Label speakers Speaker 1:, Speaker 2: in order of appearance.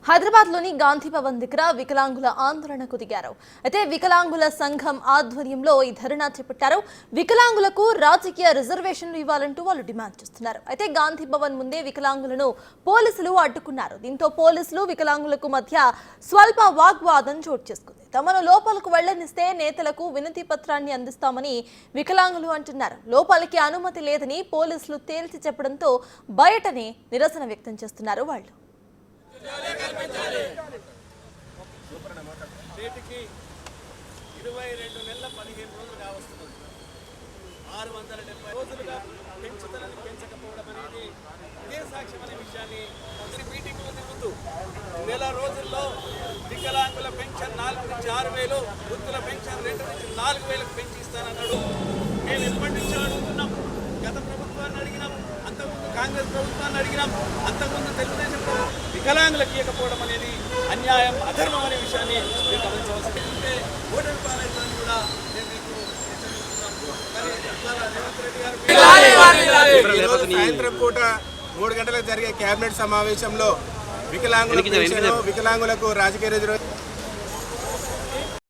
Speaker 1: హైదరాబాద్లోని గాంధీ భవన్ దగ్గర వికలాంగుల ఆందోళనకు దిగారు. అయితే వికలాంగుల సంఘం ఆధ్వర్యంలో ఈ ధర్నా చేపట్టారు. వికలాంగులకు రాజకీయ రిజర్వేషన్లు ఇవ్వాలంటూ వాళ్ళు డిమాండ్ చేస్తున్నారు. అయితే గాంధీ భవన్ ముందే వికలాంగులను పోలీసులు అడ్డుకున్నారు. దీంతో పోలీసులు వికలాంగులకు మధ్య స్వల్ప వాగ్వాదం చోటు చేసుకుంది. తమను లోపలకు వెళ్లనిస్తే నేతలకు వినతి పత్రాన్ని అందిస్తామని వికలాంగులు అంటున్నారు. లోపలికి అనుమతి లేదని పోలీసులు తేల్చి చెప్పడంతో బయటనే నిరసన వ్యక్తం చేస్తున్నారు వాళ్ళు.
Speaker 2: నేటికి 22 నెలల 15 రోజులు కావస్తున్నది. 670 రోజులుగా పెంచుదలని పెంచకపోవడం అనేది ఇదే సాక్ష్యం అనే విషయాన్ని మీటింగ్లో తిరుగుతూ నెల రోజుల్లో వికలాంగుల పెన్షన్ 4 నుంచి 6,000, వృద్ధుల పెన్షన్ 2 నుంచి 4,000 పెంచి ఇస్తానన్నాడు. మేము ఎప్పటి నుంచి అడుగుతున్నాం. గత ప్రభుత్వాన్ని అడిగినాం, అంతకుముందు కాంగ్రెస్ ప్రభుత్వాన్ని అడిగినాం, అంతకుముందు తెలుగుదేశం వికలాంగులకు ఇవ్వకపోవడం అనేది అన్యాయం, అధర్మం అనే విషయాన్ని మీరు గమనించవలసింది. అంటే ఓటర్ పాలైందని కూడా నేను మీకు హెచ్చరిస్తున్నాను. సాయంత్రం పూట 3 గంటలకు జరిగే కేబినెట్ సమావేశంలో వికలాంగులకు రాజకీయ రిజర్వేషన్